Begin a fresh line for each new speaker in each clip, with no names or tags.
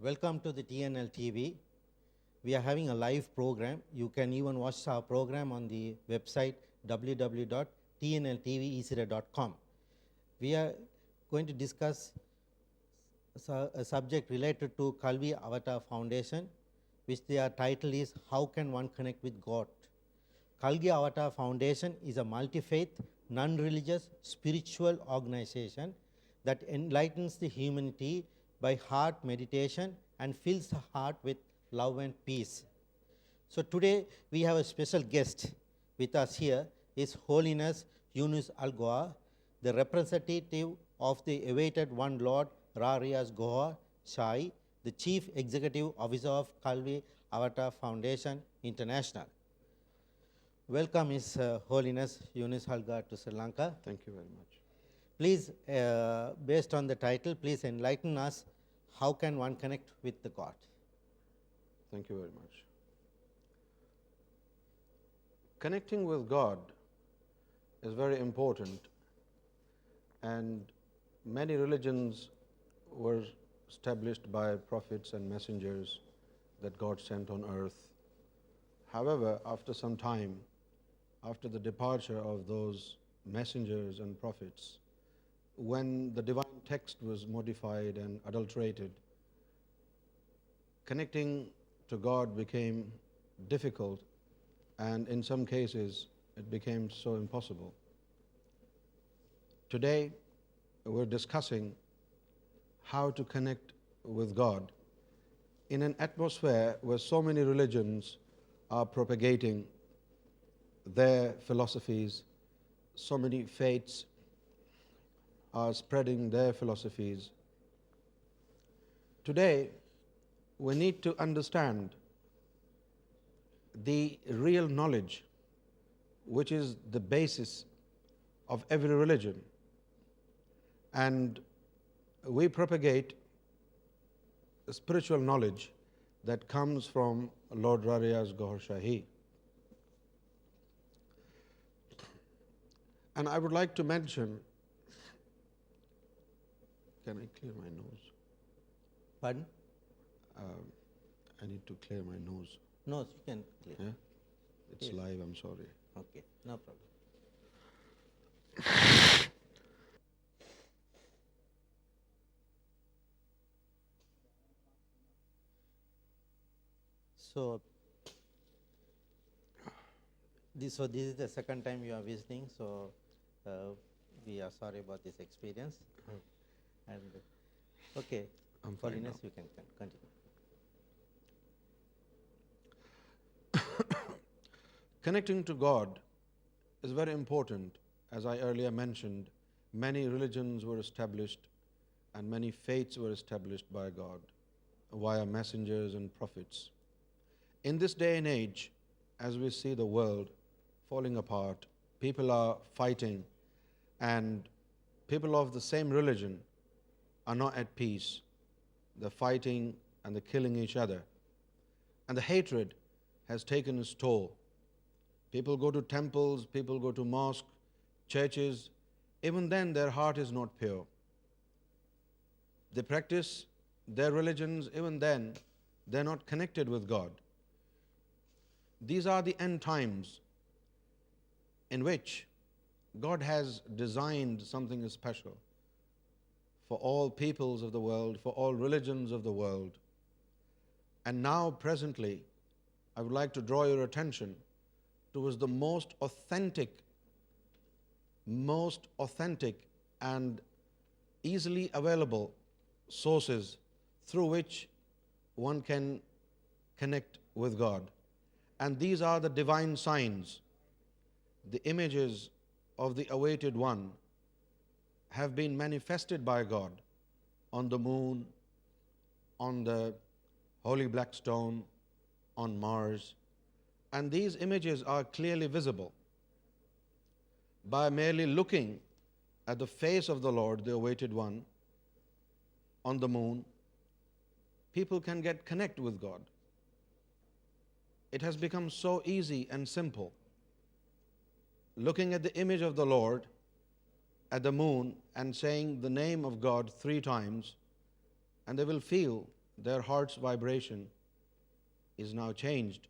Welcome to the TNL TV. We are having a live program. You can even watch our program on the website www.tnltv.com. We are going to discuss a subject related to Kalvi Avatar Foundation, which their title is How Can One Connect with God? Kalgi Avatar Foundation is a multi-faith, non-religious, spiritual organization that enlightens the humanity by heart meditation and fills the heart with love and peace. So today we have a special guest with us here is Holiness Younus AlGohar, the representative of the awaited one Lord HH Gohar Shai, the Chief Executive Officer of Kalvi Avatar Foundation International. Welcome His Holiness Younus AlGohar to Sri Lanka.
Thank you very much.
Please, based on the title, please enlighten us how can one connect with the God?
Thank you very much. Connecting with God is very important, and many religions were established by prophets and messengers that God sent on earth. However, after some time, after the departure of those messengers and prophets, when the divine text was modified and adulterated, connecting to God became difficult, and in some cases it became so impossible. Today we're discussing how to connect with God in an atmosphere where so many religions are propagating their philosophies, so many faiths are spreading their philosophies. Today, we need to understand the real knowledge, which is the basis of every religion. And we propagate a spiritual knowledge that comes from Lord HH Gohar Shahi. And I would like to mention, can I clear my nose?
Pardon?
I need to clear my nose.
No, you can clear.
Yeah? It's
Yes.
live, I'm sorry.
Okay, no problem. So this is the second time you are visiting, so we are sorry about this experience. And okay,
I'm fine
Holiness,
now.
you can continue.
Connecting to God is very important. As I earlier mentioned, many religions were established and many faiths were established by God via messengers and prophets. In this day and age, as we see the world falling apart, people are fighting, and people of the same religion are not at peace. They're fighting and they're killing each other. And the hatred has taken its toll. People go to temples, people go to mosques, churches. Even then, their heart is not pure. They practice their religions, even then, they're not connected with God. These are the end times in which God has designed something special for all peoples of the world, for all religions of the world. And now, presently, I would like to draw your attention towards the most authentic and easily available sources through which one can connect with God. And these are the divine signs. The images of the awaited one have been manifested by God on the moon, on the holy black stone, on Mars. And these images are clearly visible. By merely looking at the face of the Lord, the awaited one, on the moon, people can connect with God. It has become so easy and simple. Looking at the image of the Lord at the moon and saying the name of God 3 times, and they will feel their heart's vibration is now changed,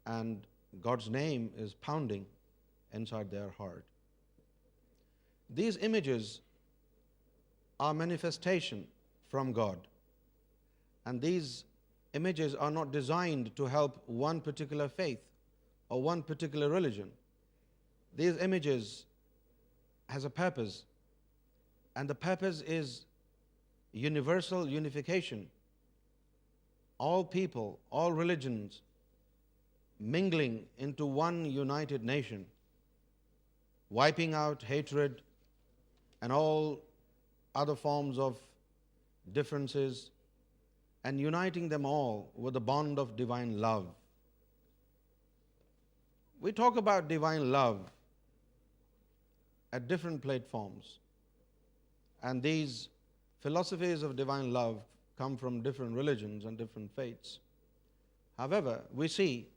and God's name is pounding inside their heart. These images are manifestation from God, and these images are not designed to help one particular faith or one particular religion. These images has a purpose, and the purpose is universal unification. All people, all religions mingling into one united nation, wiping out hatred and all other forms of differences, and uniting them all with the bond of divine love. We talk about divine love at different platforms, and these philosophies of divine love come from different religions and different faiths. However, we see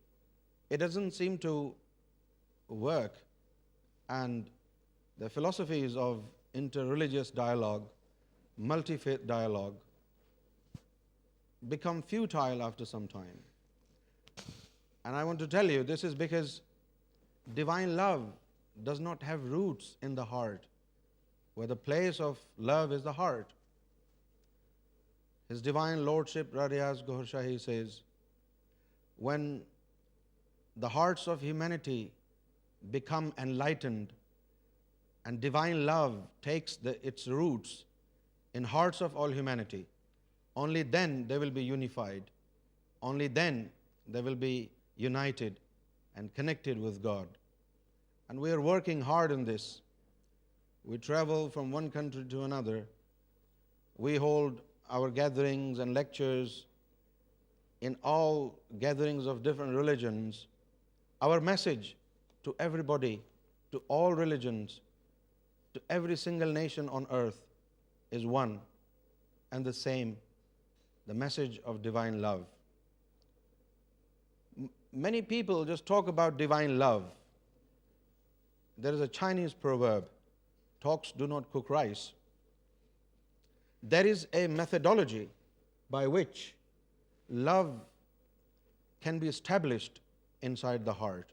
it doesn't seem to work, and the philosophies of interreligious dialogue, multi-faith dialogue, become futile after some time. And I want to tell you, this is because divine love does not have roots in the heart, where the place of love is the heart. His Divine Lordship HH Younus says, when the hearts of humanity become enlightened and divine love takes its roots in hearts of all humanity, only then they will be unified. Only then they will be united and connected with God. And we are working hard on this. We travel from one country to another. We hold our gatherings and lectures in all gatherings of different religions. Our message to everybody, to all religions, to every single nation on earth is one and the same, the message of divine love. Many people just talk about divine love. There is a Chinese proverb, "Talks do not cook rice." There is a methodology by which love can be established inside the heart.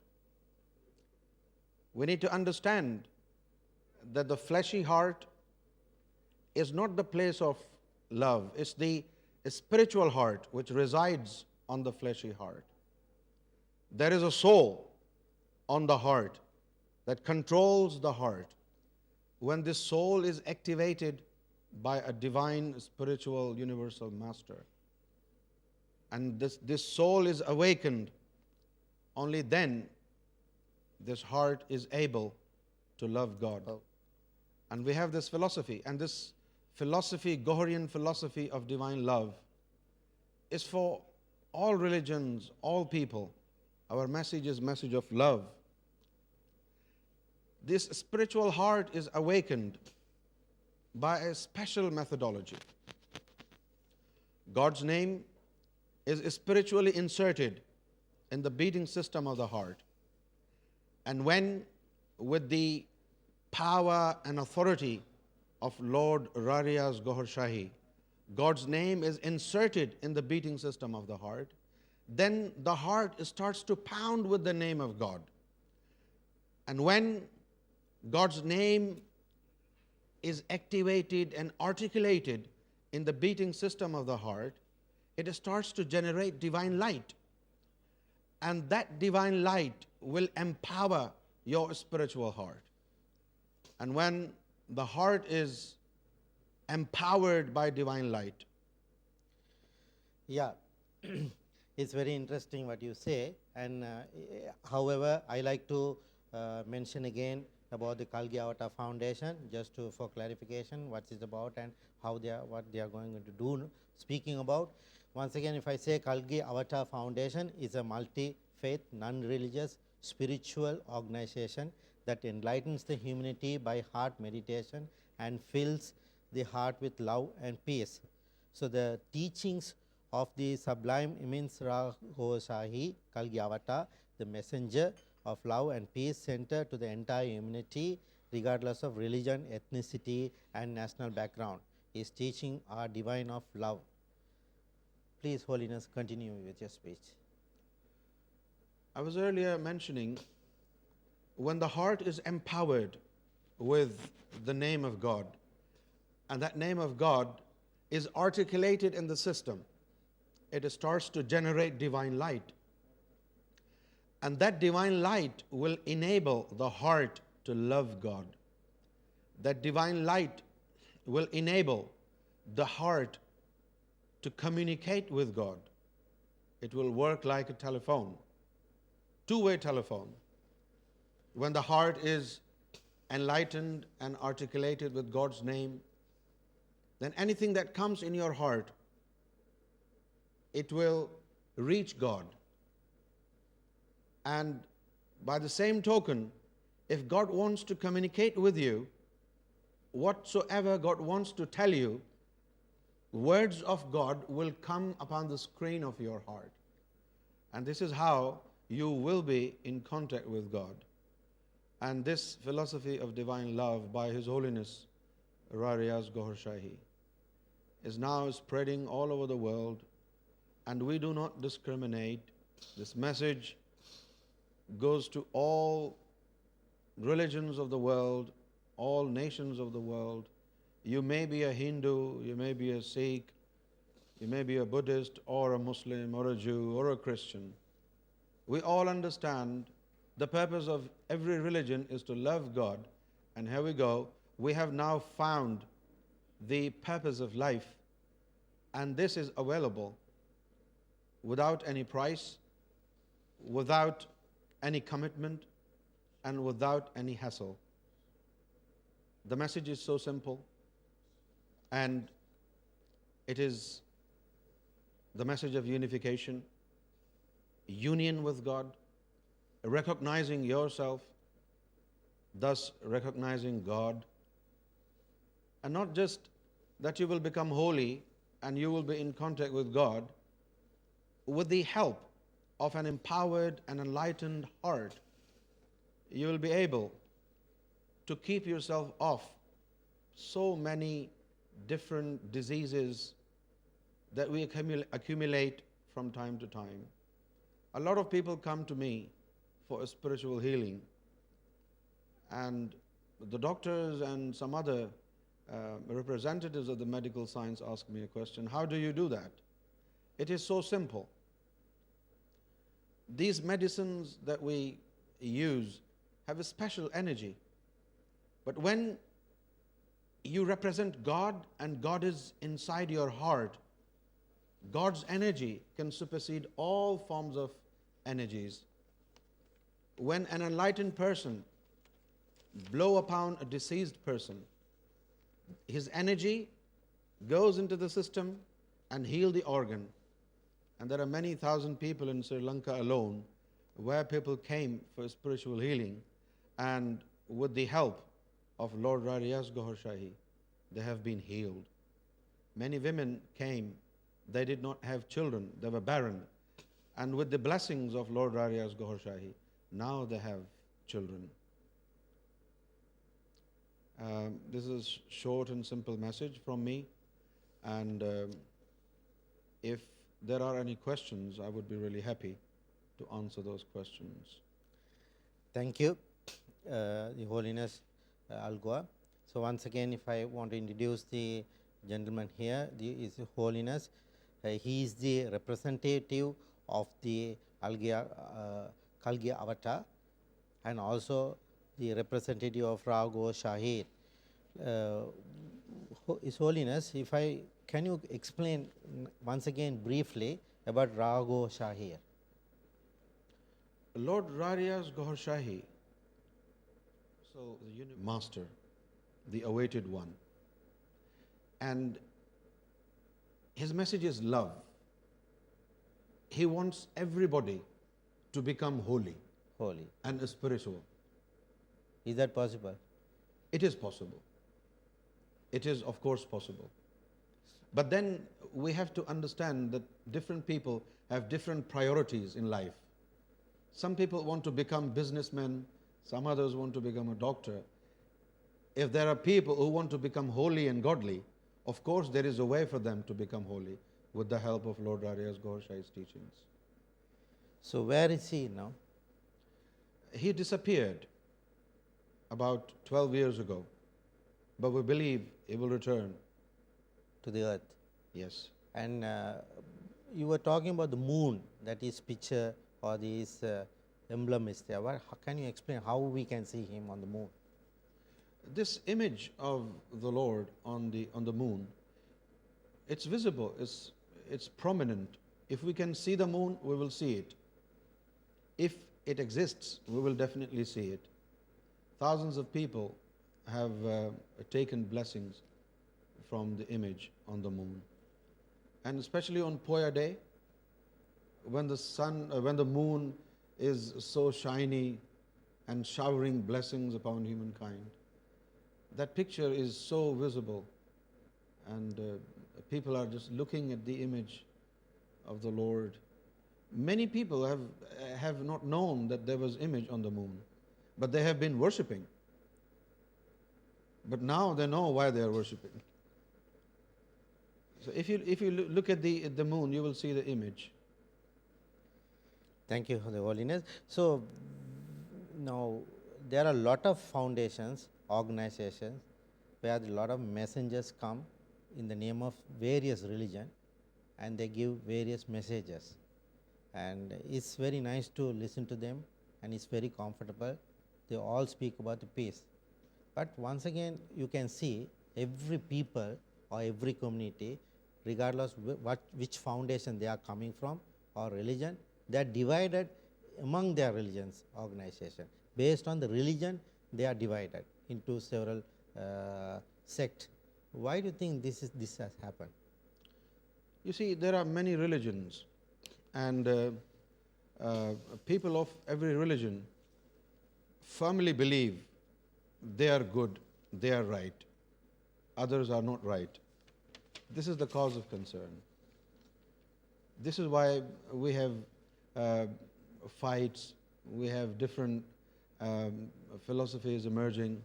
We need to understand that the fleshy heart is not the place of love. It's the spiritual heart which resides on the fleshy heart. There is a soul on the heart that controls the heart. When this soul is activated by a divine spiritual universal master, and this soul is awakened, only then this heart is able to love God. And we have this philosophy, and this philosophy, Goharian philosophy of divine love, is for all religions, all people. Our message is message of love. This spiritual heart is awakened by a special methodology. God's name is spiritually inserted in the beating system of the heart. And when, with the power and authority of Lord HH Younus, God's name is inserted in the beating system of the heart, then the heart starts to pound with the name of God. And when God's name is activated and articulated in the beating system of the heart, it starts to generate divine light. And that divine light will empower your spiritual heart. And when the heart is empowered by divine light.
Yeah, it's very interesting what you say. And however, I like to mention again about the Kalgi Avatar Foundation, just for clarification, what it's about and what they are going to do. Speaking about, once again, if I say Kalgi Avatar Foundation is a multi-faith, non-religious, spiritual organization that enlightens the humanity by heart meditation and fills the heart with love and peace. So the teachings of the sublime immense Gohar, Kalgi Avatar, the messenger of love and peace, center to the entire humanity regardless of religion, ethnicity and national background. His teaching are divine of love. Please, Holiness, continue with your speech.
I was earlier mentioning when the heart is empowered with the name of God, and that name of God is articulated in the system, it starts to generate divine light. And that divine light will enable the heart to love God. That divine light will enable the heart to communicate with God. It will work like a telephone, two-way telephone. When the heart is enlightened and articulated with God's name, then anything that comes in your heart, it will reach God. And by the same token, if God wants to communicate with you, whatsoever God wants to tell you, words of God will come upon the screen of your heart. And this is how you will be in contact with God. And this philosophy of divine love by His Holiness HH Younus is now spreading all over the world, and we do not discriminate. This message goes to all religions of the world, all nations of the world. You may be a Hindu, you may be a Sikh, you may be a Buddhist or a Muslim or a Jew or a Christian. We all understand the purpose of every religion is to love God. And here we go. We have now found the purpose of life, and this is available without any price, without any commitment, and without any hassle. The message is so simple, and it is the message of unification, union with God, recognizing yourself, thus recognizing God, and not just that you will become holy and you will be in contact with God. With the help of an empowered and enlightened heart, you will be able to keep yourself off so many different diseases that we accumulate from time to time. A lot of people come to me for a spiritual healing, and the doctors and some other representatives of the medical science ask me a question: how do you do that? It is so simple. These medicines that we use have a special energy, but when you represent God and God is inside your heart, God's energy can supersede all forms of energies. When an enlightened person blow upon a deceased person, his energy goes into the system and heal the organ. And there are many thousand people in Sri Lanka alone where people came for spiritual healing, and with the help of Lord HH Younus, they have been healed. Many women came, they did not have children, they were barren, and with the blessings of Lord HH Younus, now they have children. This is a short and simple message from me, and if there are any questions, I would be really happy to answer those questions.
Thank you, Your Holiness AlGohar. So once again, if I want to introduce the gentleman here, His Holiness, he is the representative of the Kalgi Avatar, and also the representative of Gohar. His Holiness, can you explain once again briefly about Gohar?
Lord HH Younus, so the master, the awaited one, and his message is love. He wants everybody to become holy and spiritual.
Is that possible?
It is possible. It is, of course, possible. But then we have to understand that different people have different priorities in life. Some people want to become businessmen, some others want to become a doctor. If there are people who want to become holy and godly, of course there is a way for them to become holy. with the help of Lord Rarias Gohar Shahi's teachings.
So where is he now?
He disappeared about 12 years ago, but we believe he will return.
To the earth.
Yes.
And you were talking about the moon, that is picture or this emblem is there. How can you explain how we can see him on the moon?
This image of the Lord on the moon, it's visible, it's prominent. If we can see the moon, we will see it. If it exists, we will definitely see it. Thousands of people have taken blessings from the image on the moon. And especially on Poya Day, when the moon is so shiny and showering blessings upon humankind, that picture is so visible, and people are just looking at the image of the Lord. Many people have not known that there was image on the moon, but they have been worshipping. But now they know why they are worshipping. So if you look at the moon, you will see the image.
Thank you for the holiness. So now there are a lot of foundations, organizations, where a lot of messengers come in the name of various religion, and they give various messages. And it's very nice to listen to them, and it's very comfortable. They all speak about the peace. But once again, you can see every people or every community, regardless which foundation they are coming from or religion, they are divided among their religions organization. Based on the religion, they are divided into several sects. Why do you think this has happened?
You see, there are many religions, and people of every religion firmly believe they are good, they are right, others are not right. This is the cause of concern. This is why we have fights, we have different philosophies emerging,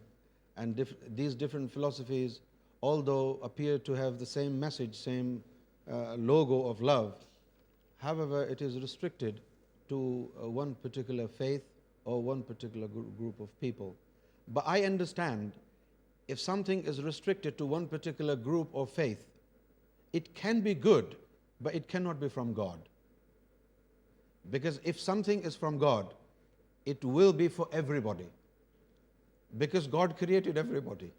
and these different philosophies, although appear to have the same message, same logo of love, however, it is restricted to one particular faith or one particular group of people. But I understand, if something is restricted to one particular group or faith, it can be good, but it cannot be from God. Because if something is from God, it will be for everybody. Because God created everybody.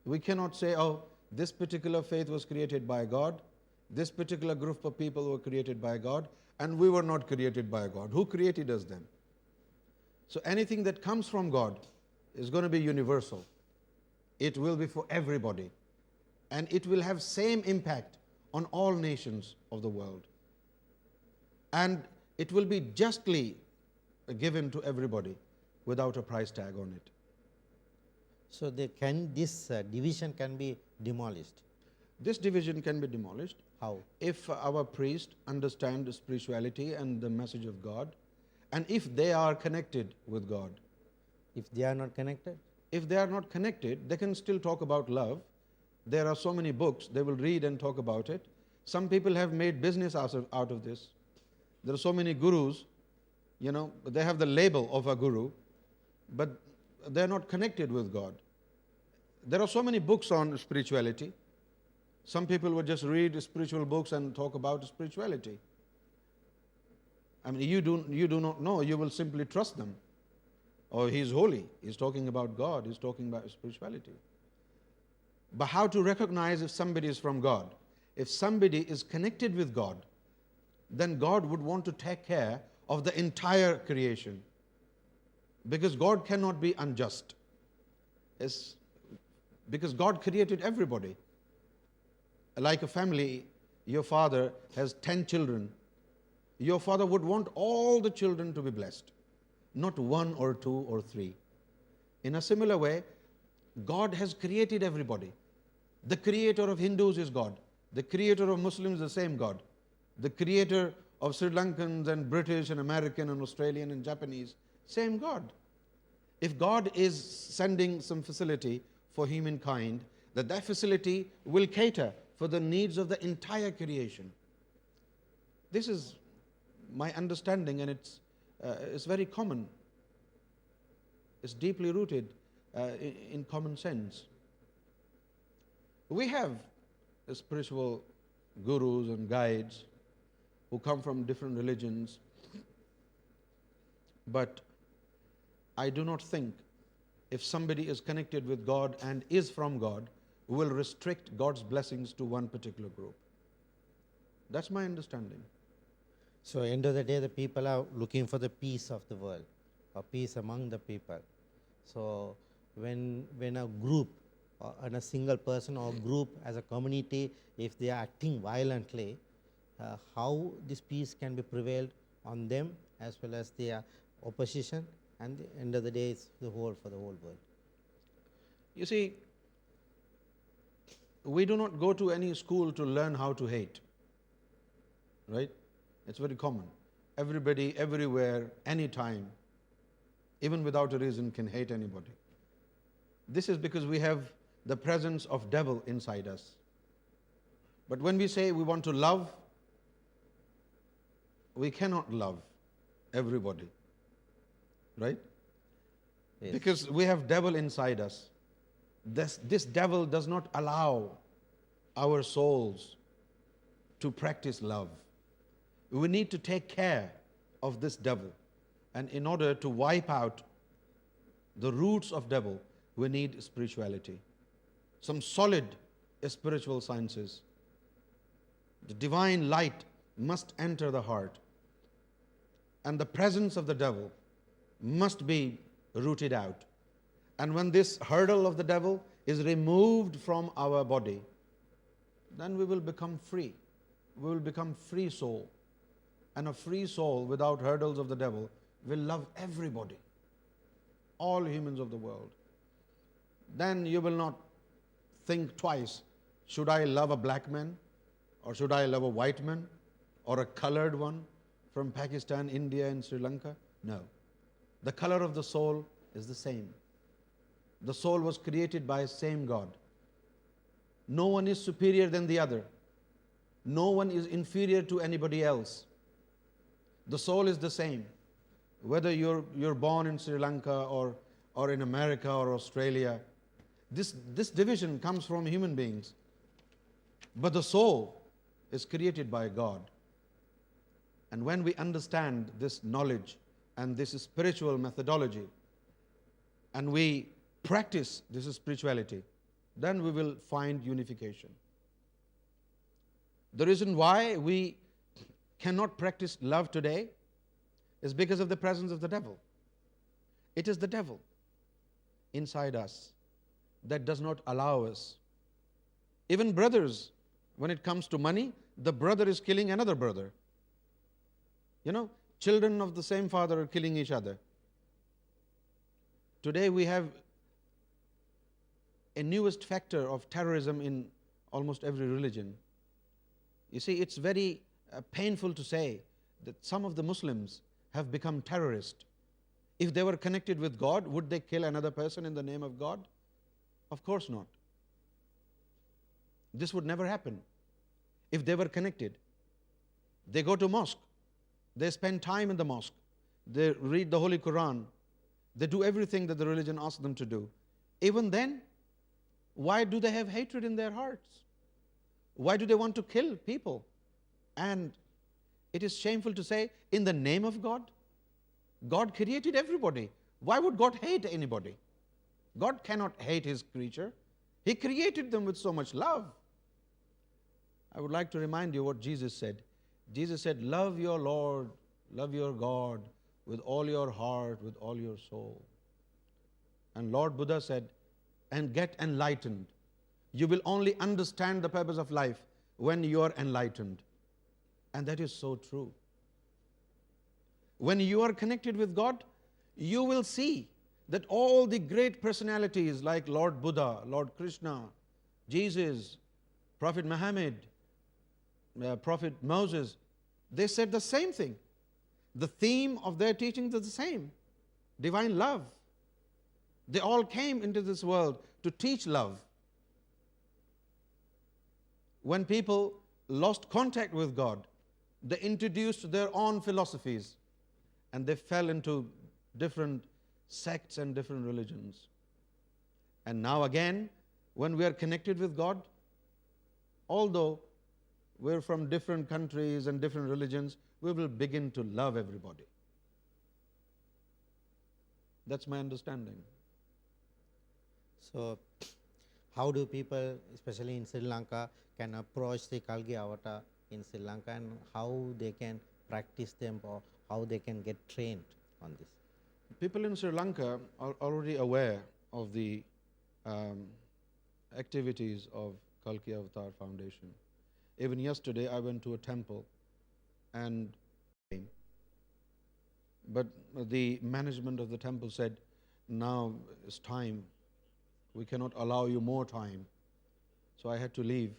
We cannot say, oh, this particular faith was created by God, this particular group of people were created by God, and we were not created by God. Who created us then? So anything that comes from God is going to be universal. It will be for everybody. And it will have same impact on all nations of the world. And it will be justly given to everybody without a price tag on it.
So this division can be demolished.
This division can be demolished.
How?
If our priests understand spirituality and the message of God, and if they are connected with God.
If they are not connected?
If they are not connected, they can still talk about love. There are so many books, they will read and talk about it. Some people have made business out of this. There are so many gurus, they have the label of a guru, but they are not connected with God. There are so many books on spirituality. Some people would just read spiritual books and talk about spirituality. I mean, you do not know, you will simply trust them. Oh, he's holy, he's talking about God, he's talking about spirituality. But how to recognize if somebody is from God? If somebody is connected with God, then God would want to take care of the entire creation. Because God cannot be unjust. Because God created everybody. Like a family, your father has 10 children. Your father would want all the children to be blessed, not 1 or 2 or 3. In a similar way, God has created everybody. The creator of Hindus is God. The creator of Muslims is the same God. The creator of Sri Lankans and British and American and Australian and Japanese, same God. If God is sending some facility for humankind, that facility will cater for the needs of the entire creation. This is my understanding, and it's very common. It's deeply rooted in common sense. We have spiritual gurus and guides who come from different religions, but I do not think if somebody is connected with God and is from God, will restrict God's blessings to one particular group. That's my understanding.
So end of the day, the people are looking for the peace of the world, or peace among the people. So when a group, and a single person or group as a community, if they are acting violently, how this peace can be prevailed on them as well as their opposition, and the end of the day, it's for the whole world.
You see, we do not go to any school to learn how to hate, right? It's very common. Everybody, everywhere, anytime, even without a reason, can hate anybody. This is because we have the presence of devil inside us. But when we say we want to love, we cannot love everybody, right?
Yes.
Because we have devil inside us. This devil does not allow our souls to practice love. We need to take care of this devil. And in order to wipe out the roots of devil, we need spirituality. Some solid spiritual sciences. The divine light must enter the heart. And the presence of the devil must be rooted out. And when this hurdle of the devil is removed from our body, then we will become free. We will become free soul. And a free soul without hurdles of the devil will love everybody, all humans of the world. Then you will not think twice, should I love a black man, or should I love a white man, or a colored one from Pakistan, India and Sri Lanka? No. The color of the soul is the same. The soul was created by the same God. No one is superior than the other. No one is inferior to anybody else. The soul is the same. Whether you're born in Sri Lanka or in America or Australia, this division comes from human beings. But the soul is created by God. And when we understand this knowledge and this spiritual methodology, and we practice this spirituality, then we will find unification. The reason why we cannot practice love today is because of the presence of the devil. It is the devil inside us that does not allow us. Even brothers, when it comes to money, the brother is killing another brother. Children of the same father are killing each other. Today we have a newest factor of terrorism in almost every religion. You see, it's very painful to say that some of the Muslims have become terrorists. If they were connected with God, would they kill another person in the name of God? Of course not. This would never happen. If they were connected, they go to mosque, they spend time in the mosque, they read the Holy Quran, they do everything that the religion asks them to do. Even then, why do they have hatred in their hearts? Why do they want to kill people? And it is shameful to say, in the name of God? God created everybody. Why would God hate anybody? God cannot hate His creature. He created them with so much love. I would like to remind you what Jesus said. Jesus said, love your Lord, love your God with all your heart, with all your soul. And Lord Buddha said, and get enlightened. You will only understand the purpose of life when you are enlightened. And that is so true. When you are connected with God, you will see that all the great personalities like Lord Buddha, Lord Krishna, Jesus, Prophet Muhammad, Prophet Moses, they said the same thing. The theme of their teachings is the same, divine love. They all came into this world to teach love. when people lost contact with God, they introduced their own philosophies and they fell into different sects and different religions. And now again, when we are connected with God, although we're from different countries and different religions, we will begin to love everybody. That's my understanding.
So, how do people, especially in Sri Lanka, can approach the Kalgi avatar in Sri Lanka, and how they can practice them, or how they can get trained on this?
People in Sri Lanka are already aware of the activities of Kalki Avatar Foundation. Even yesterday I went to a temple and but the management of the temple said, now it's time, we cannot allow you more time. So I had to leave.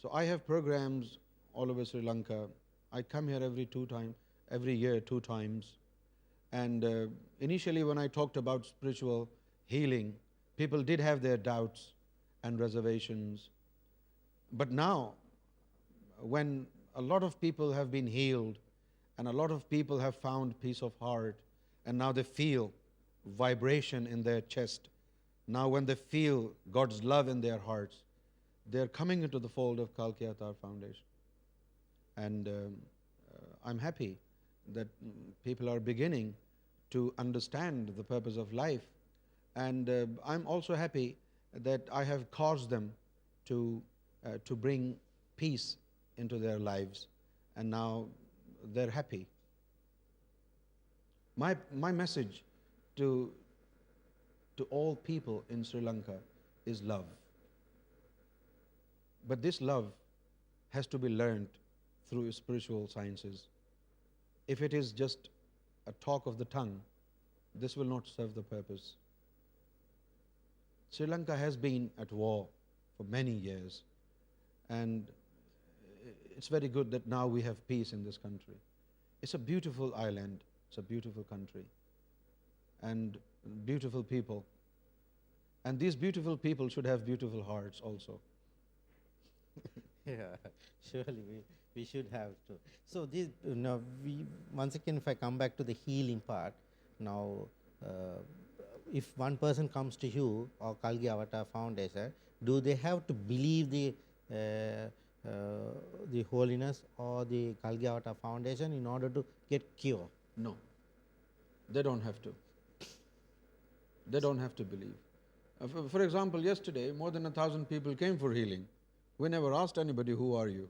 So I have programs all over Sri Lanka. I come here every year 2 times. And initially when I talked about spiritual healing, people did have their doubts and reservations. But now, when a lot of people have been healed and a lot of people have found peace of heart, and now they feel vibration in their chest, now when they feel God's love in their hearts, they're coming into the fold of Kalki Avatar Foundation. And I'm happy that people are beginning to understand the purpose of life. And I'm also happy that I have caused them to bring peace into their lives, and now they're happy. My message to all people in Sri Lanka is love. But this love has to be learned through spiritual sciences. If it is just a talk of the tongue, this will not serve the purpose. Sri Lanka has been at war for many years, and it's very good that now we have peace in this country. It's a beautiful island, it's a beautiful country, and beautiful people. And these beautiful people should have beautiful hearts also.
Yeah, surely we should have to. So this, once again, if I come back to the healing part, now if one person comes to you or Kalgi Avatar Foundation, do they have to believe the holiness or the Kalgi Avatar Foundation in order to get cure?
No, they don't have to. They don't have to believe. For example, yesterday more than 1,000 people came for healing. We never asked anybody, who are you?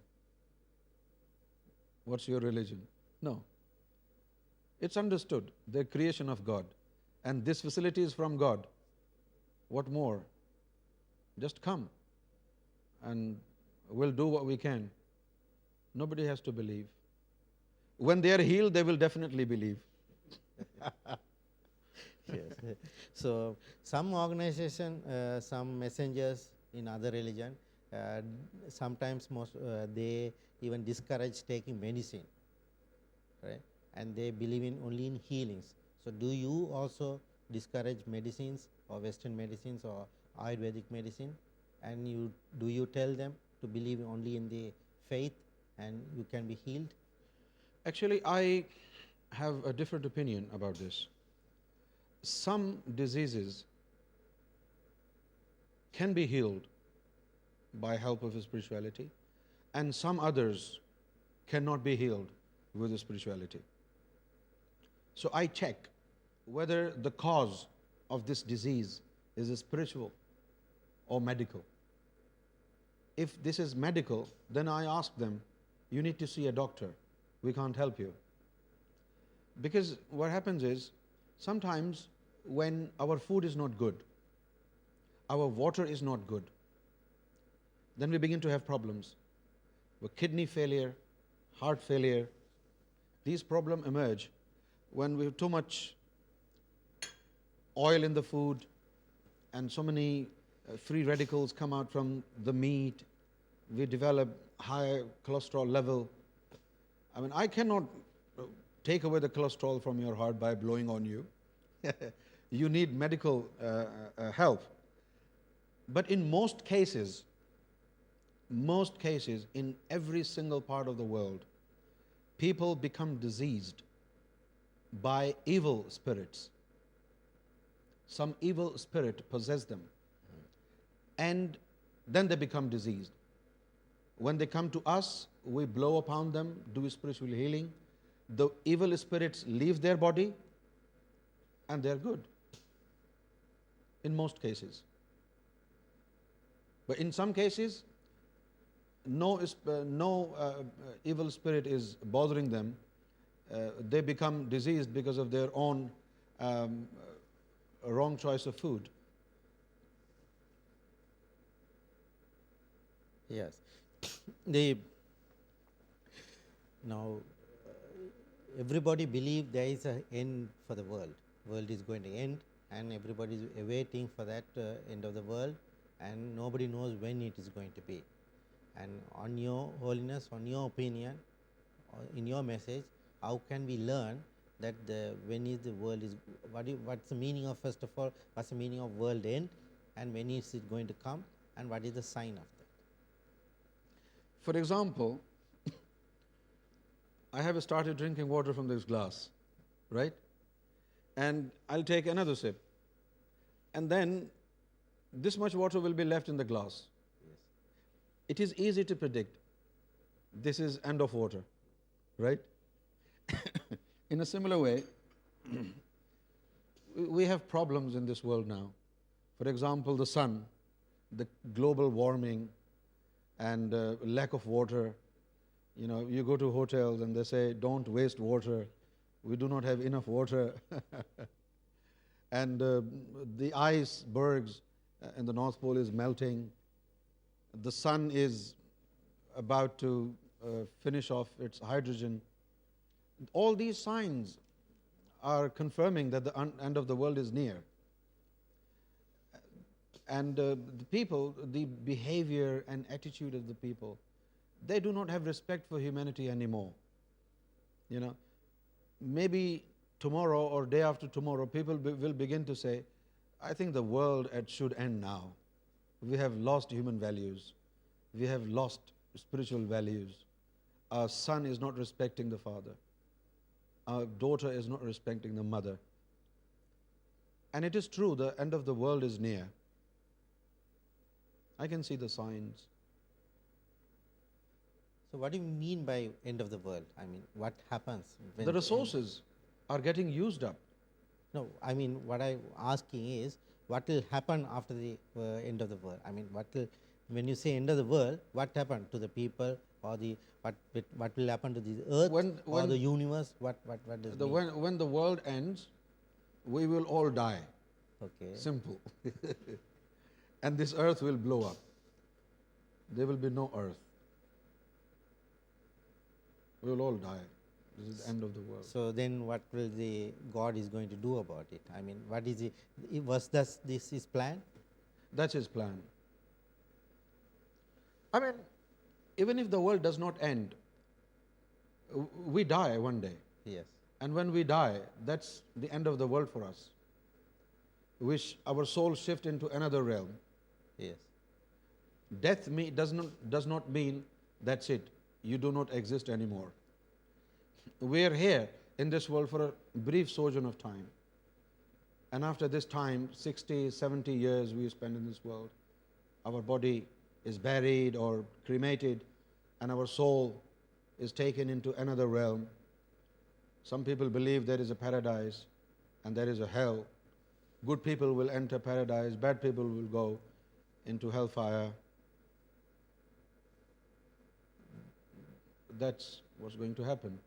What's your religion? No. It's understood, the creation of God. And this facility is from God. What more? Just come and we'll do what we can. Nobody has to believe. When they are healed, they will definitely believe.
Yes. So some organization, some messengers in other religion, sometimes they even discourage taking medicine, right? And they believe in only in healings. So do you also discourage medicines or Western medicines or Ayurvedic medicine? And do you tell them to believe only in the faith and you can be healed?
Actually, I have a different opinion about this. Some diseases can be healed by help of spirituality, and some others cannot be healed with spirituality. So I check whether the cause of this disease is spiritual or medical. If this is medical, then I ask them, you need to see a doctor, we can't help you. Because what happens is, sometimes when our food is not good, our water is not good, then we begin to have problems. With kidney failure, heart failure, these problems emerge when we have too much oil in the food and so many free radicals come out from the meat. We develop high cholesterol level. I mean, I cannot take away the cholesterol from your heart by blowing on you. You need medical help. But in most cases, most cases, in every single part of the world, people become diseased by evil spirits. Some evil spirit possesses them, and then they become diseased. When they come to us, we blow upon them, do spiritual healing. The evil spirits leave their body, and they're good. In most cases. But in some cases, no evil spirit is bothering them. They become diseased because of their own wrong choice of food.
Yes. Now, everybody believes there is an end for the world. World is going to end, and everybody is awaiting for that end of the world, and nobody knows when it is going to be. And on your holiness, on your opinion, in your message, how can we learn that when is the world is, what's the meaning of, first of all, what's the meaning of world end, and when is it going to come, and what is the sign of that?
For example, I have started drinking water from this glass, right? And I'll take another sip. And then this much water will be left in the glass.
Yes.
It is easy to predict. This is end of water, right? In a similar way, we have problems in this world now. For example, the sun, the global warming, and lack of water. You know, you go to hotels and they say, don't waste water. We do not have enough water. And the icebergs in the North Pole is melting. The sun is about to finish off its hydrogen. All these signs are confirming that the end of the world is near. And the people, the behavior and attitude of the people, they do not have respect for humanity anymore. You know, maybe tomorrow or day after tomorrow, people will begin to say, I think the world should end now. We have lost human values. We have lost spiritual values. Our son is not respecting the father. Our daughter is not respecting the mother. And it is true, the end of the world is near. I can see the signs.
So what do you mean by end of the world? I mean, what happens when
The resources are getting used up.
No, I mean, what I'm asking is, what will happen after the end of the world? I mean, when you say end of the world, what happened to the people, or what will happen to the earth or the universe? What does it mean?
When the world ends, we will all die.
Okay.
Simple. And this earth will blow up. There will be no earth. We will all die. This is the end of the world.
So then what will the God is going to do about it? I mean, what is it? Was this his plan?
That's his plan. I mean, even if the world does not end, we die one day.
Yes.
And when we die, that's the end of the world for us. Our soul shift into another realm.
Yes.
Death does not mean that's it. You do not exist anymore. We are here in this world for a brief sojourn of time. And after this time, 60, 70 years we spend in this world, our body is buried or cremated, and our soul is taken into another realm. Some people believe there is a paradise and there is a hell. Good people will enter paradise, bad people will go into hellfire. That's what's going to happen.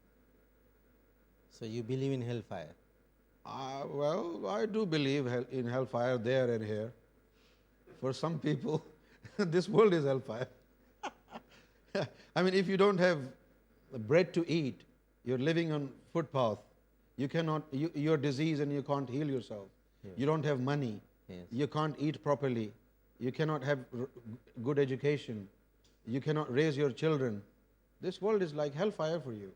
So you believe in hellfire?
Well, I do believe in hellfire there and here. For some people, this world is hellfire. I mean, if you don't have bread to eat, you're living on footpath, you're diseased and you can't heal yourself.
Yes.
You don't have money.
Yes.
You can't eat properly. You cannot have good education. You cannot raise your children. This world is like hellfire for you.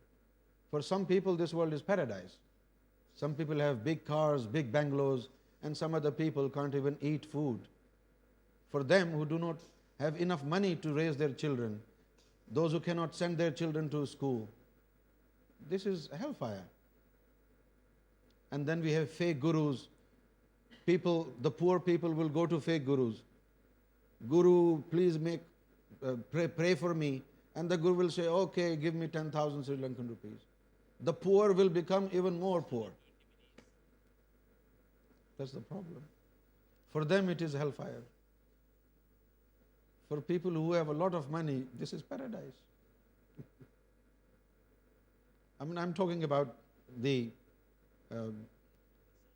For some people, this world is paradise. Some people have big cars, big bungalows, and some other people can't even eat food. For them who do not have enough money to raise their children, those who cannot send their children to school. This is hellfire. And then we have fake gurus. People, the poor people will go to fake gurus. Guru, please pray for me. And the guru will say, okay, give me 10,000 Sri Lankan rupees. The poor will become even more poor. That's the problem. For them it is hellfire. For people who have a lot of money, this is paradise. I'm talking about the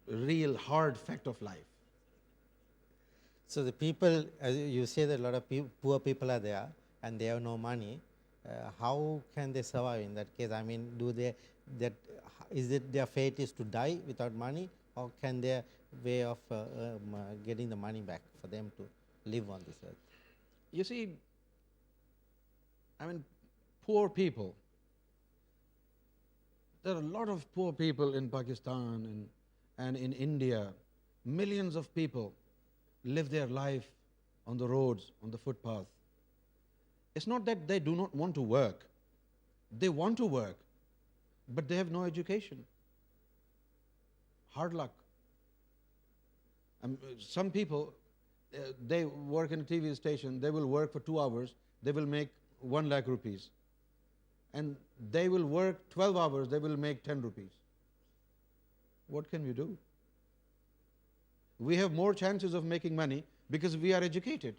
real hard fact of life.
So the people, as you say that a lot of poor people are there and they have no money. How can they survive in that case? I mean, is it their fate is to die without money, or can their way of getting the money back for them to live on this earth?
You see, poor people. There are a lot of poor people in Pakistan and in India. Millions of people live their life on the roads, on the footpath. It's not that they do not want to work. They want to work, but they have no education. Hard luck. Some people, they work in a TV station, they will work for 2 hours, they will make 1 lakh rupees. And they will work 12 hours, they will make 10 rupees. What can we do? We have more chances of making money because we are educated.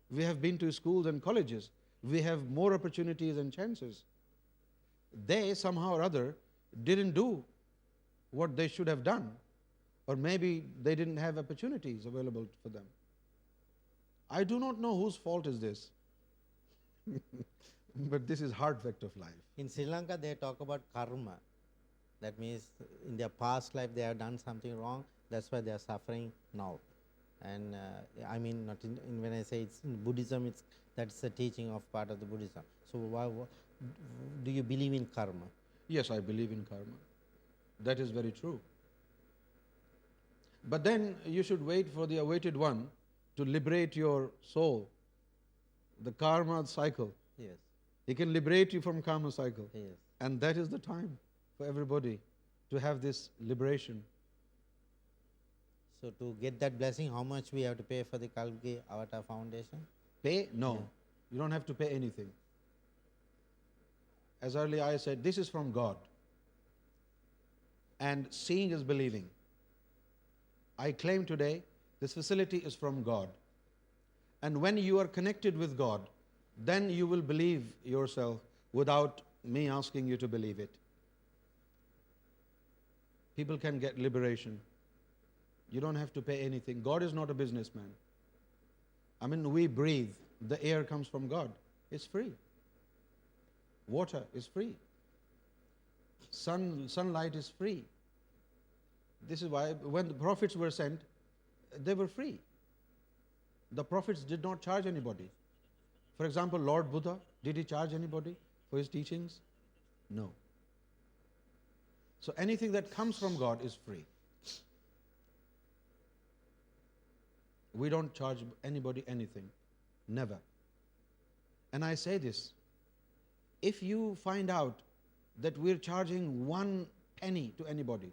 We have been to schools and colleges. We have more opportunities and chances. They somehow or other didn't do what they should have done, or maybe they didn't have opportunities available for them. I do not know whose fault is this. But this is hard fact of life.
In Sri Lanka, they talk about karma. That means in their past life they have done something wrong. That's why they are suffering now. And I mean, not when I say it's in Buddhism, that's the teaching of part of the Buddhism. So do you believe in karma?
Yes, I believe in karma. That is very true. But then you should wait for the awaited one to liberate your soul. The karma cycle.
Yes.
He can liberate you from karma cycle.
Yes.
And that is the time for everybody to have this liberation.
So to get that blessing, how much we have to pay for the Kalki Avatar Foundation?
Pay? No.
Yeah.
You don't have to pay anything. As earlier I said, this is from God. And seeing is believing. I claim today this facility is from God. And when you are connected with God, then you will believe yourself without me asking you to believe it. People can get liberation. You don't have to pay anything. God is not a businessman. We breathe. The air comes from God. It's free. Water is free. Sunlight is free. This is why when the prophets were sent, they were free. The prophets did not charge anybody. For example, Lord Buddha, did he charge anybody for his teachings? No. So anything that comes from God is free. We don't charge anybody anything. Never. And I say this, if you find out that we're charging 1 penny to anybody,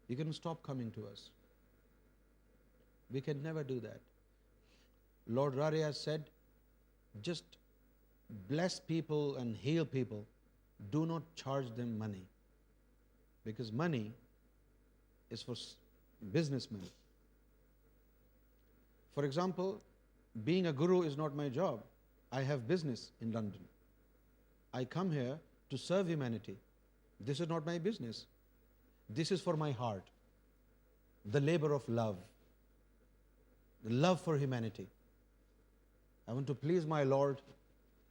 you can stop coming to us. We can never do that. Lord Rari has said, just bless people and heal people. Do not charge them money. Because money is for businessmen. For example, being a guru is not my job. I have business in London. I come here to serve humanity. This is not my business. This is for my heart. The labor of love. The love for humanity. I want to please my Lord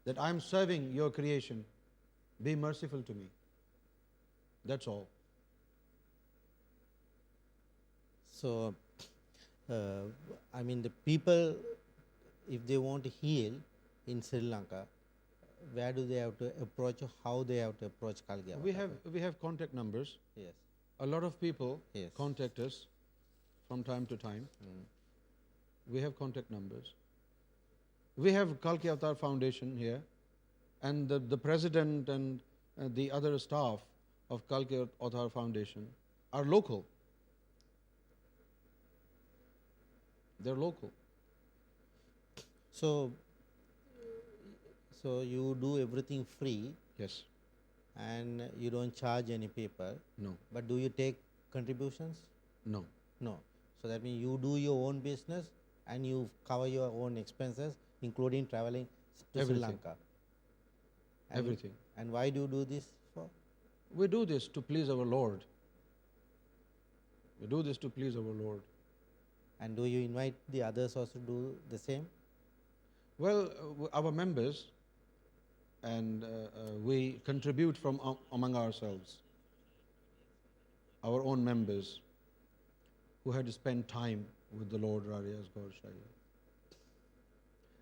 that I'm serving your creation. Be merciful to me. That's all.
So, the people, if they want to heal in Sri Lanka, where do they have to approach, how they have to approach Kalki Avatar?
We have contact numbers.
Yes.
A lot of people
Yes.
contact us from time to time. We have contact numbers. We have Kalki Avatar Foundation here, and the president and the other staff of Kalki Avatar Foundation are local. They're local.
So, so you do everything free
Yes.
and you don't charge any people,
No.
but do you take contributions?
No.
No. So that means you do your own business and you cover your own expenses, including traveling to Sri
Everything.
Lanka. And,
Everything.
And why do you do this for?
We do this to please our Lord. We do this to please our Lord.
And do you invite the others also to do the same?
Well, our members, and we contribute from among ourselves, our own members who had to spend time with the Lord HH Gohar.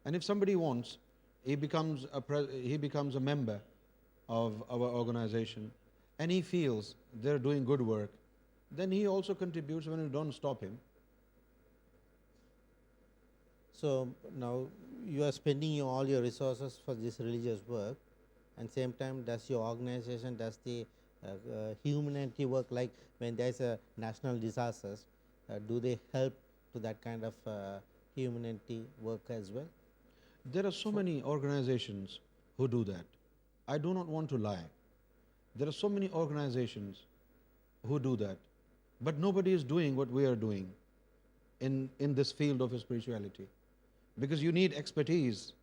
And if somebody wants, he becomes a member of our organization, and he feels they're doing good work, then he also contributes when we don't stop him.
So now you are spending all your resources for this religious work, and same time does your organization, does the humanity work, like when there is a national disasters, do they help to that kind of humanity work as well?
There are so many organizations who do that. I do not want to lie. There are so many organizations who do that, but nobody is doing what we are doing in this field of spirituality, because you need expertise.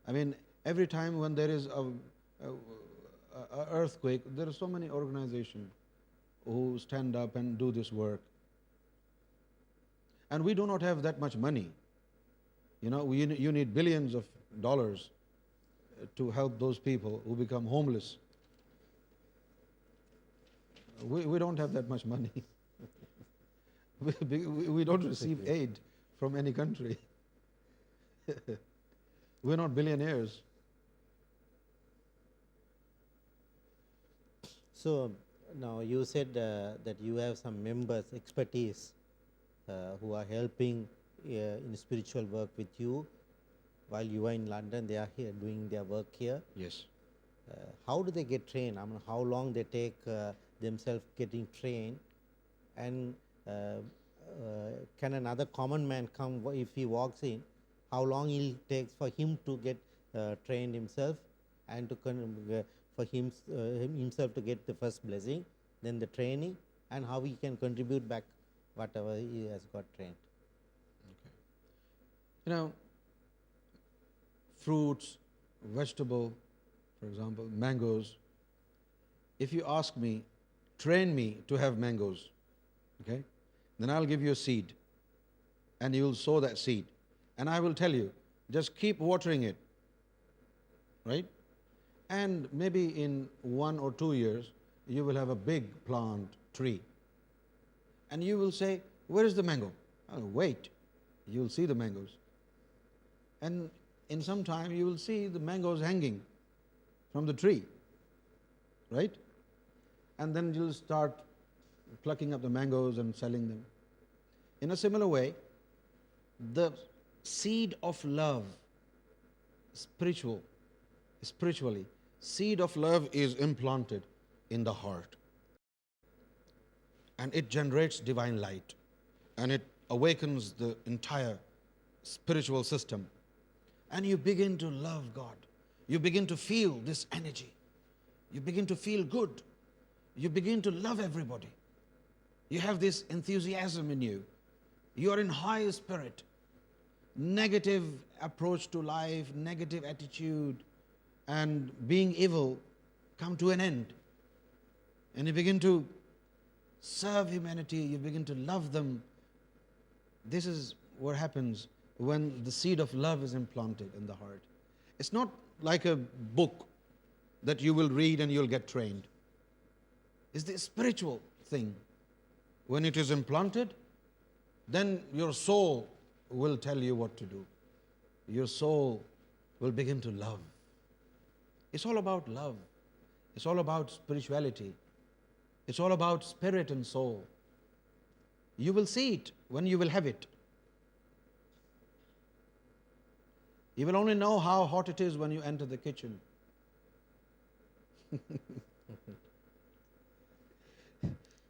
I mean, every time when there is a earthquake, there are so many organizations who stand up and do this work. And we do not have that much money. You know, you need billions of dollars to help those people who become homeless. We don't have that much money. We don't receive aid from any country. We're not billionaires.
So now you said that you have some members, expertise, who are helping in spiritual work with you while you are in London. They are here doing their work here.
Yes.
How do they get trained? I mean, how long they take themselves getting trained, and can another common man come if he walks in? How long it takes for him to get trained himself, and to for himself to get the first blessing, then the training, and how he can contribute back whatever he has got trained?
Okay. You know, fruits, vegetable, for example, mangoes. If you ask me, train me to have mangoes, okay, then I'll give you a seed, and you will sow that seed, and I will tell you, just keep watering it, right? And maybe in 1 or 2 years, you will have a big plant tree, and you will say, where is the mango? I'll wait, you will see the mangoes, and in some time you will see the mangoes hanging from the tree, right? And then you'll start plucking up the mangoes and selling them. In a similar way, the seed of love, spiritually, seed of love is implanted in the heart, and it generates divine light, and it awakens the entire spiritual system, and you begin to love God. You begin to feel this energy. You begin to feel good. You begin to love everybody. You have this enthusiasm in you. You are in high spirit. Negative approach to life, negative attitude, and being evil come to an end. And you begin to serve humanity. You begin to love them. This is what happens when the seed of love is implanted in the heart. It's not like a book that you will read and you'll get trained. It's the spiritual thing. When it is implanted, then your soul will tell you what to do. Your soul will begin to love. It's all about love. It's all about spirituality. It's all about spirit and soul. You will see it when you will have it. You will only know how hot it is when you enter the kitchen.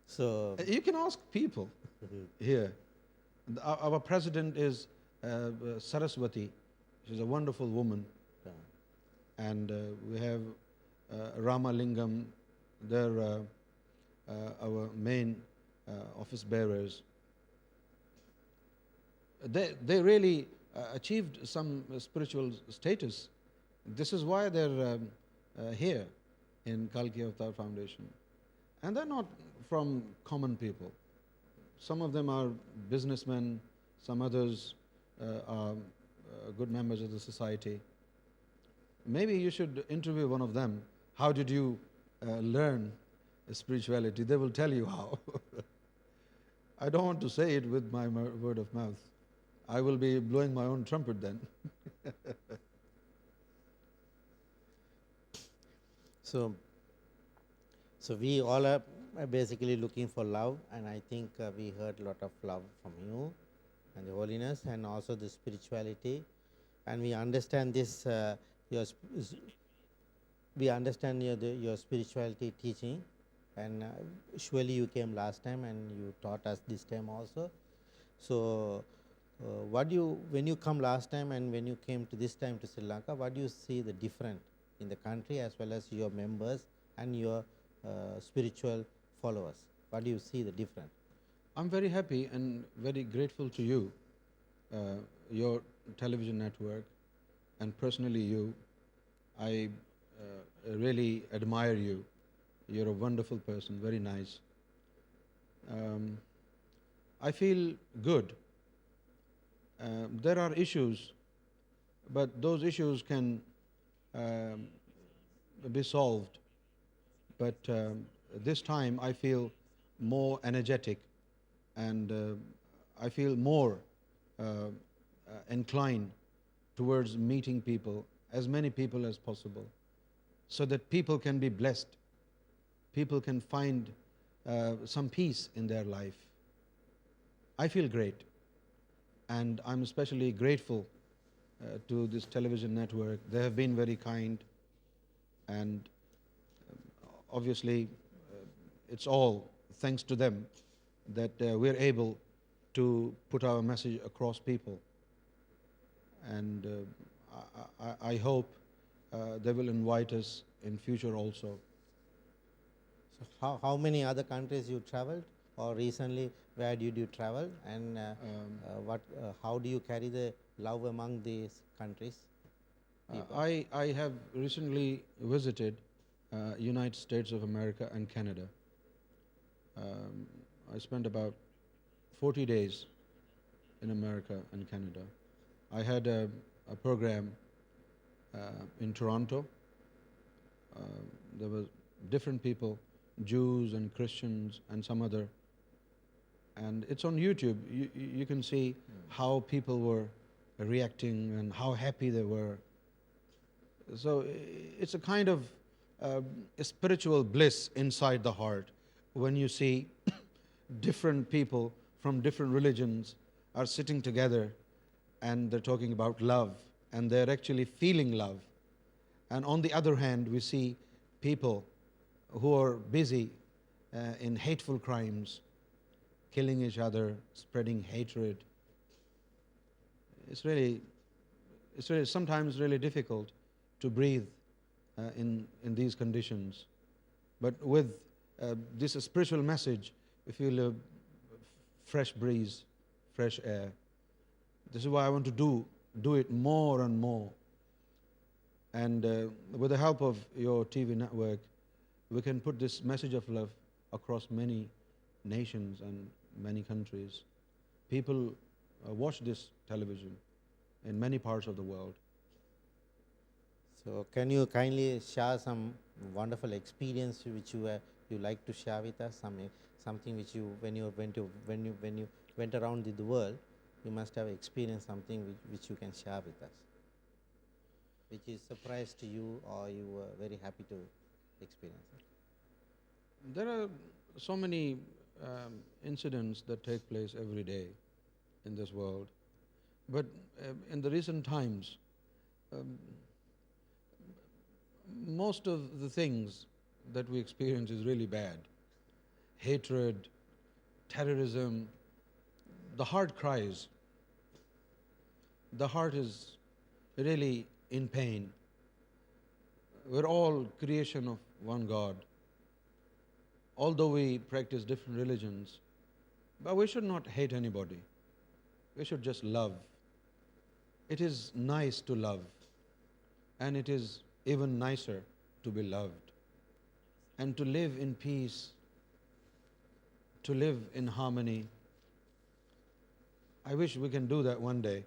So,
You can ask people here. Our president is Saraswati. She's a wonderful woman. And we have Ramalingam. They're our main office bearers. They really achieved some spiritual status. This is why they're here in Kalki Avatar Foundation. And they're not from common people. Some of them are businessmen, some others are good members of the society. Maybe you should interview one of them. How did you learn spirituality? They will tell you how. I don't want to say it with my word of mouth. I will be blowing my own trumpet then.
so we all are basically looking for love, and I think we heard a lot of love from you and the holiness and also the spirituality, and we understand this we understand your spirituality teaching, and surely you came last time and you taught us this time also. So when you come last time and when you came to this time to Sri Lanka, what do you see the difference in the country as well as your members and your spiritual followers? What do you see the difference?
I'm very happy and very grateful to you, your television network, and personally you. I really admire you. You're a wonderful person, very nice. I feel good. There are issues, but those issues can be solved. But this time I feel more energetic, and I feel more inclined towards meeting people, as many people as possible, so that people can be blessed. People can find some peace in their life. I feel great, and I'm especially grateful to this television network. They have been very kind, and obviously it's all thanks to them that we're able to put our message across people. And I hope they will invite us in future also.
So how many other countries you traveled, or recently where did you travel, and how do you carry the love among these countries?
I have recently visited United States of America and Canada. I spent about 40 days in America and Canada. I had a program in Toronto. There were different people, Jews and Christians and some other. And it's on YouTube. You can see how people were reacting and how happy they were. So it's a kind of a spiritual bliss inside the heart when you see different people from different religions are sitting together and they're talking about love and they're actually feeling love. And on the other hand, we see people who are busy in hateful crimes, killing each other, spreading hatred. It's really sometimes really difficult to breathe in these conditions. But with this spiritual message, we feel a fresh breeze, fresh air. This is why I want to do it more and more. And with the help of your TV network, we can put this message of love across many nations and many countries. People watch this television in many parts of the world.
So can you kindly share some wonderful experience which you like to share with us? Something which you when you went around the world, you must have experienced something which you can share with us, which is surprise to you or you were very happy to experience it.
There are so many incidents that take place every day in this world. But in the recent times, Um, most of the things that we experience is really bad. Hatred, terrorism, the heart cries. The heart is really in pain. We're all creation of one God. Although we practice different religions, but we should not hate anybody. We should just love. It is nice to love, and it is even nicer to be loved, and to live in peace, to live in harmony. I wish we can do that one day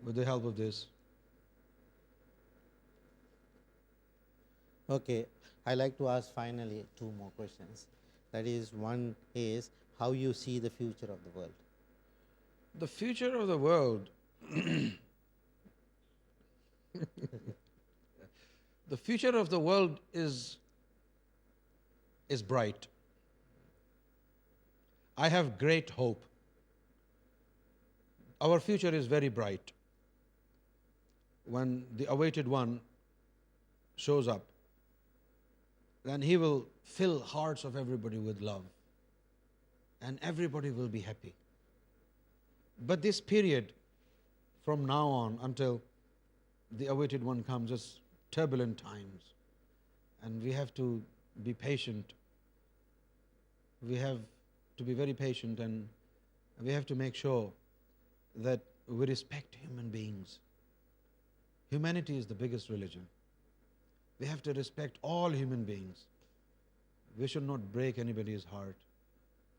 with the help of this.
Okay, I like to ask finally two more questions. That is, one is how you see the future of the world.
The future of the world, the future of the world is bright. I have great hope. Our future is very bright. When the awaited one shows up, then he will fill hearts of everybody with love, and everybody will be happy. But this period from now on until the awaited one comes is turbulent times, and we have to be patient. We have to be very patient, and we have to make sure that we respect human beings. Humanity is the biggest religion. We have to respect all human beings. We should not break anybody's heart.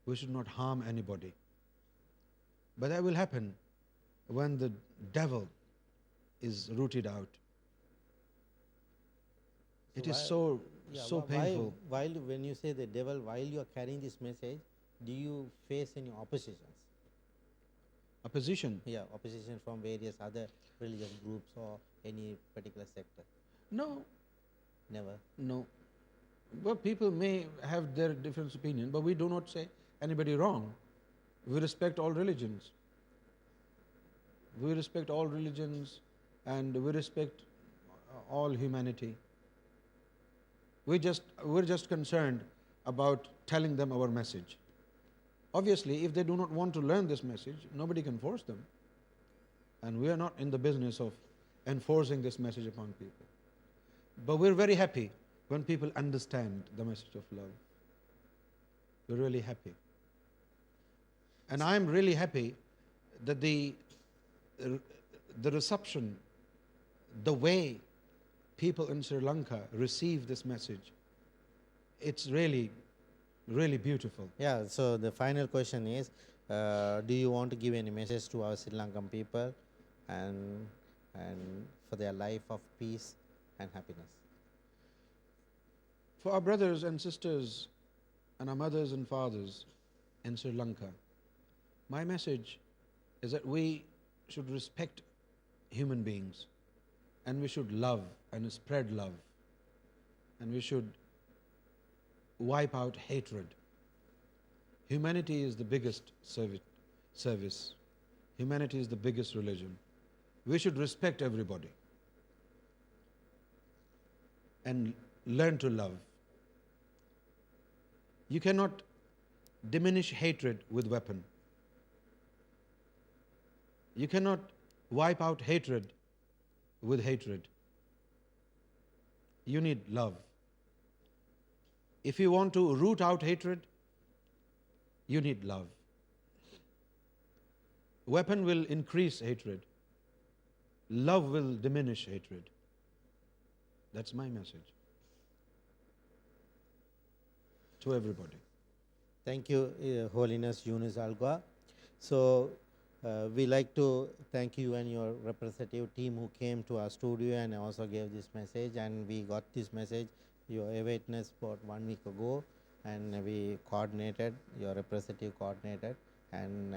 We should not harm anybody. But that will happen when the devil is rooted out. It is so painful.
While when you say the devil, while you are carrying this message, do you face any oppositions?
Opposition?
Yeah, opposition from various other religious groups or any particular sector?
No,
Never.
no. Well, people may have their different opinion, but we do not say anybody wrong. We respect all religions. We respect all religions, and we respect all humanity. We're just concerned about telling them our message. Obviously, if they do not want to learn this message, nobody can force them. And we are not in the business of enforcing this message upon people. But we're very happy when people understand the message of love. We're really happy. And I'm really happy that the reception, the way people in Sri Lanka receive this message, it's really, really beautiful.
Yeah, so the final question is, do you want to give any message to our Sri Lankan people and for their life of peace and happiness?
For our brothers and sisters and our mothers and fathers in Sri Lanka, my message is that we should respect human beings, and we should love and spread love, and we should wipe out hatred. Humanity is the biggest service. Humanity is the biggest religion. We should respect everybody and learn to love. You cannot diminish hatred with weapon. You cannot wipe out hatred with hatred. You need love. If you want to root out hatred, you need love. Weapon will increase hatred. Love will diminish hatred. That's my message to everybody.
Thank you, Holiness Younus AlGohar. So we like to thank you and your representative team who came to our studio and also gave this message, and we got this message, your awareness, about 1 week ago, and we coordinated, your representative coordinated, and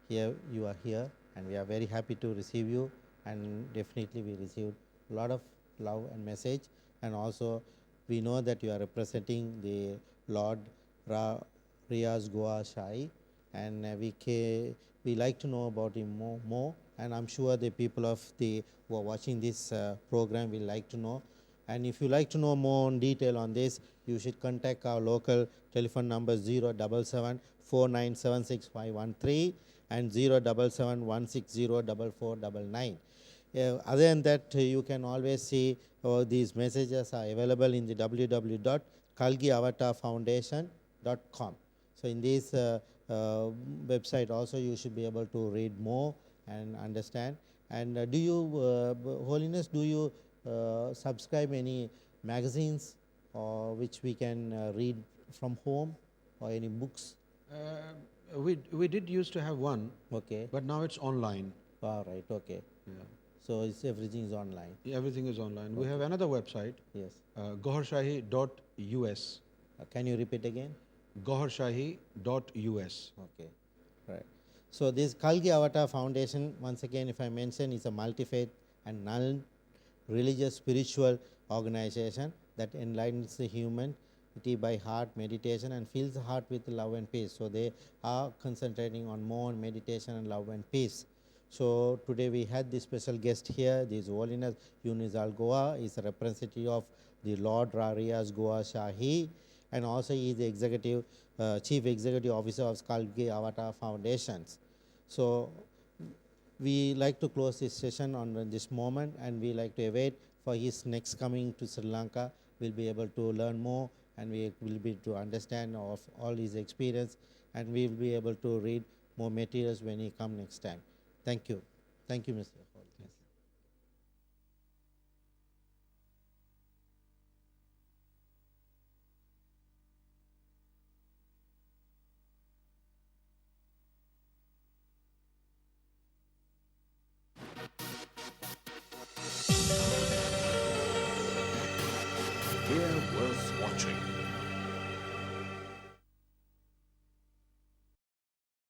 here you are here, and we are very happy to receive you, and definitely we received a lot of love and message, and also we know that you are representing the Lord Riaz Goa Shai, and We like to know about him more, and I'm sure the people of who are watching this program will like to know. And if you like to know more in detail on this, you should contact our local telephone number 077 4976 and 077 160 other than that, you can always see these messages are available in the www.kalgiavatarfoundation.com. So in this website also you should be able to read more and understand. And do you, Holiness, do you subscribe any magazines or which we can read from home, or any books?
We did used to have one,
Okay.
but now it's online.
All right. Okay.
Yeah.
So everything is online.
Yeah, everything is online. We have another website,
Yes.
goharshahi.us.
Can you repeat again?
goharshahi.us.
Okay, right. So this Kalgi Avatar Foundation, once again, if I mention, is a multi-faith and non-religious spiritual organization that enlightens the humanity by heart meditation and fills the heart with love and peace. So they are concentrating on more on meditation and love and peace. So today we had this special guest here. This Holiness Younus AlGohar is a representative of the Lord Rarias Gohar Shahi, and also he is the chief executive officer of Kalgi Avatar Foundations. So we like to close this session on this moment, and we like to await for his next coming to Sri Lanka. We'll be able to learn more, and we will be to understand of all his experience, and we will be able to read more materials when he come next time. Thank you. Thank you, Mr. Holiness.
Here worth watching.